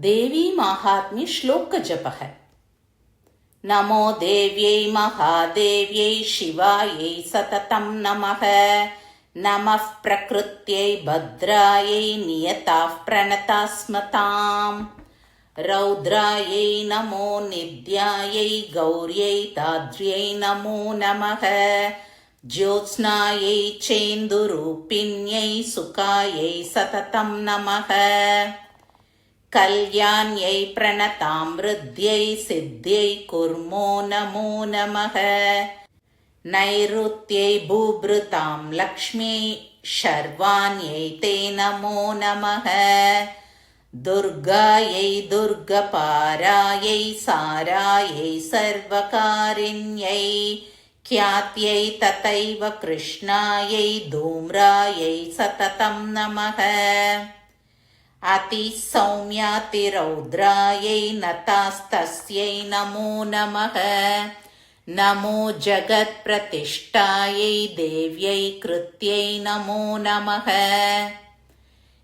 देवी माहात्म्य श्लोकजपः। नमो देव्यै महादेव्यै शिवायै सततं नमः। नमः प्रकृत्यै भद्रायै नियताः प्रणतास्मताम्। रौद्रायै नमो निद्यायै गौर्यै दाद्र्यै नमो नमः। ज्योत्स्नायै चेन्दुरूपिण्यै सुकायै सततं नमः। कल्याण्यै प्रणतामृद्यै सिद्ध्यै कुर्मो नमो नमः। नैऋत्यै भूभृतां लक्ष्म्यै शर्वाण्यै ते नमो नमः। दुर्गायै दुर्गपारायै सारायै सर्वकारिण्यै ख्यात्यै तथैव कृष्णायै धूम्रायै सततं नमः। अतिसौम्यातिरौद्रायै नतास्तस्यै नमो नमः। नमो जगत्प्रतिष्ठायै देव्यै कृत्यै नमो नमः।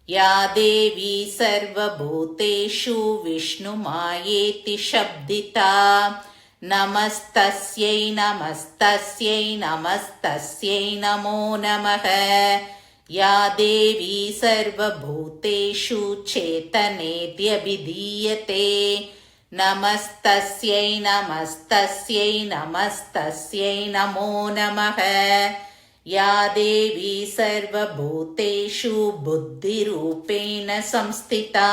या देवी सर्वभूतेषु विष्णुमायेति शब्दिता नमस्तस्यै नमस्तस्यै नमस्तस्यै नमो नमः। या देवी सर्वभूतेषु चेतनेत्यभिधीयते नमस्तस्यै नमस्तस्यै नमस्तस्यै नमो नमः। या देवी सर्वभूतेषु बुद्धिरूपेण संस्थिता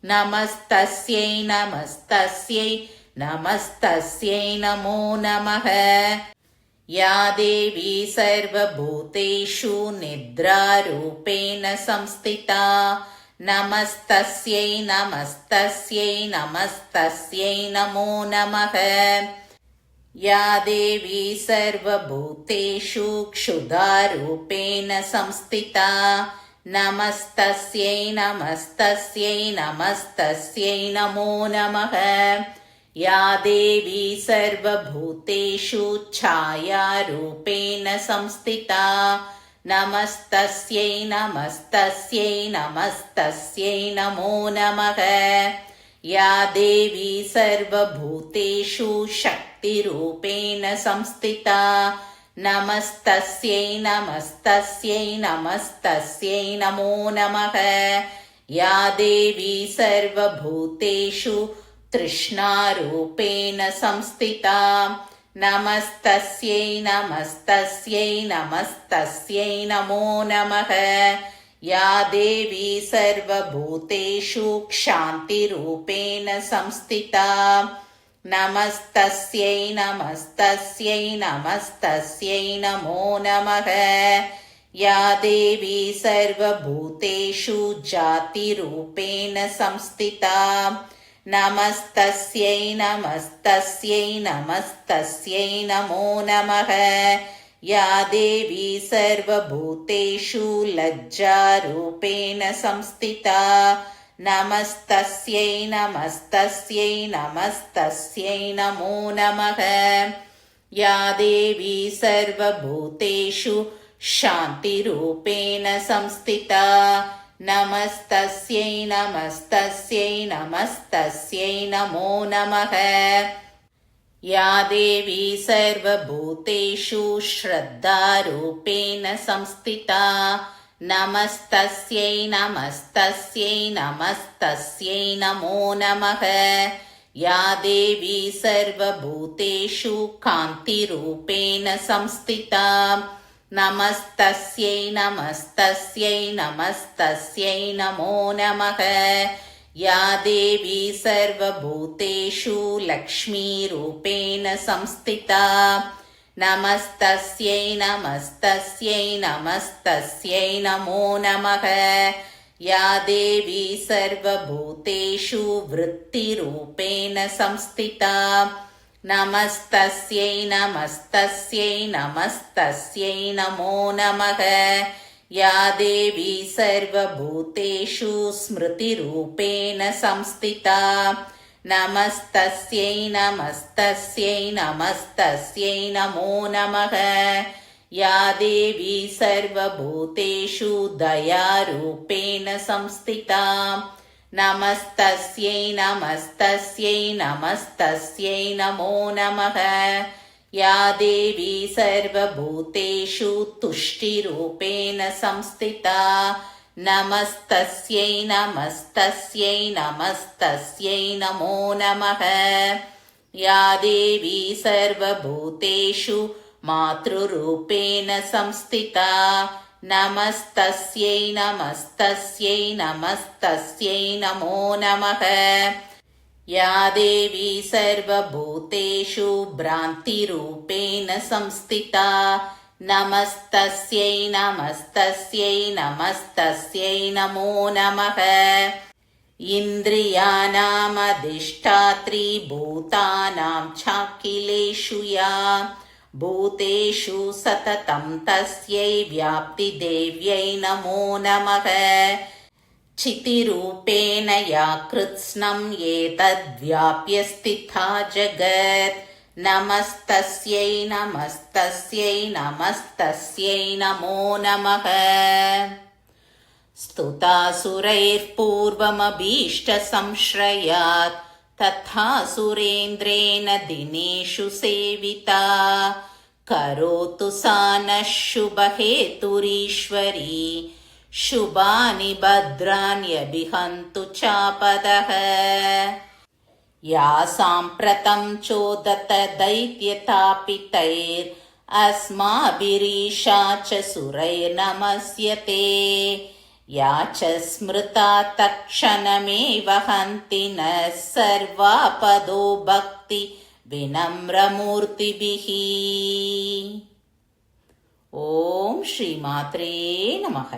नमस्तस्यै नमस्तस्यै नमस्तस्यै नमो नमः। या देवी सर्वभूतेषु निद्रारूपेण संस्थिता नमस्तस्यै नमस्तस्यै नमस्तस्यै नमो नमः। या देवी सर्वभूतेषु क्षुधारूपेण संस्थिता नमस्तस्यै नमस्तस्यै नमस्तस्यै नमो नमः। या देवी सर्वभूतेषु छायारूपेण संस्थिता नमस्तस्यै नमस्तस्यै नमस्तस्यै नमो नमः। या देवी सर्वभूतेषु शक्तिरूपेण संस्थिता नमस्तस्यै नमस्तस्यै नमस्तस्यै नमो नमः। या देवी सर्वभूतेषु तृष्णारूपेण संस्थिता नमस्तस्यै नमस्तस्यै नमस्तस्यै नमो नमः। या देवी सर्वभूतेषु क्षान्तिरूपेण संस्थिता नमस्तस्यै नमस्तस्यै नमस्तस्यै नमो नमः। या देवी सर्वभूतेषु जातिरूपेण संस्थिता नमस्तस्यै नमस्तस्यै नमस्तस्यै नमो नमः। या देवी सर्वभूतेषु लज्जारूपेण संस्थिता नमस्तस्यै नमस्तस्यै नमस्तस्यै नमो नमः। या देवी सर्वभूतेषु शान्तिरूपेण संस्थिता नमस्तस्यै नमस्तस्यै नमस्तस्यै नमो नमः। या देवी सर्वभूतेषु श्रद्धारूपेण संस्थिता नमस्तस्यै नमस्तस्यै नमस्तस्यै नमो नमः। या देवी सर्वभूतेषु कान्तिरूपेण संस्थिता नमस्तस्यै नमस्तस्यै नमस्तस्यै नमो नमः। या देवी सर्वभूतेषु लक्ष्मीरूपेण संस्थिता नमस्तस्यै नमस्तस्यै नमस्तस्यै नमो नमः। या देवी सर्वभूतेषु वृत्तिरूपेण संस्थिता नमस्तस्यै नमस्तस्यै नमस्तस्यै नमो नमः। या देवी सर्वभूतेषु स्मृतिरूपेण संस्थिता नमस्तस्यै नमस्तस्यै नमस्तस्यै नमो नमः। या देवी सर्वभूतेषु दयारूपेण संस्थिता नमस्तस्यै नमस्तस्यै नमस्तस्यै नमो नमः। या देवी सर्वभूतेषु तुष्टिरूपेण संस्थिता नमस्तस्यै नमस्तस्यै नमस्तस्यै नमो नमः। या देवी सर्वभूतेषु मातृरूपेण संस्थिता नमस्तस्यै नमस्तस्यै नमस्तस्यै नमो नमः। या देवी सर्वभूतेषु भ्रान्तिरूपेण संस्थिता नमस्तस्यै नमस्तस्यै नमस्तस्यै नमो नमः। इन्द्रियाणामधिष्ठात्री भूतानां चाखिलेषु या भूतेषु सततं तस्यै व्याप्तिदेव्यै नमो नमः। चितिरूपेण या कृत्स्नम् एतद्व्याप्य स्थिता जगत् नमस्तस्यै नमस्तस्यै नमस्तस्यै नमो नमः। स्तुतासुरैर्पूर्वमभीष्टसंश्रयात् तथा सुरेन्द्रेण दिनेषु सेविता करोतु सा नः शुभहेतुरीश्वरी शुभानि भद्राण्यभिहन्तु चापदः। या साम्प्रतं चोदत दैत्यतापितैरस्माभिरीशा च सुरैर्नमस्यते या च स्मृता तत्क्षणमेव हन्ति नः सर्वापदो भक्ति विनम्रमूर्तिभिः। ॐ श्रीमात्रे नमः।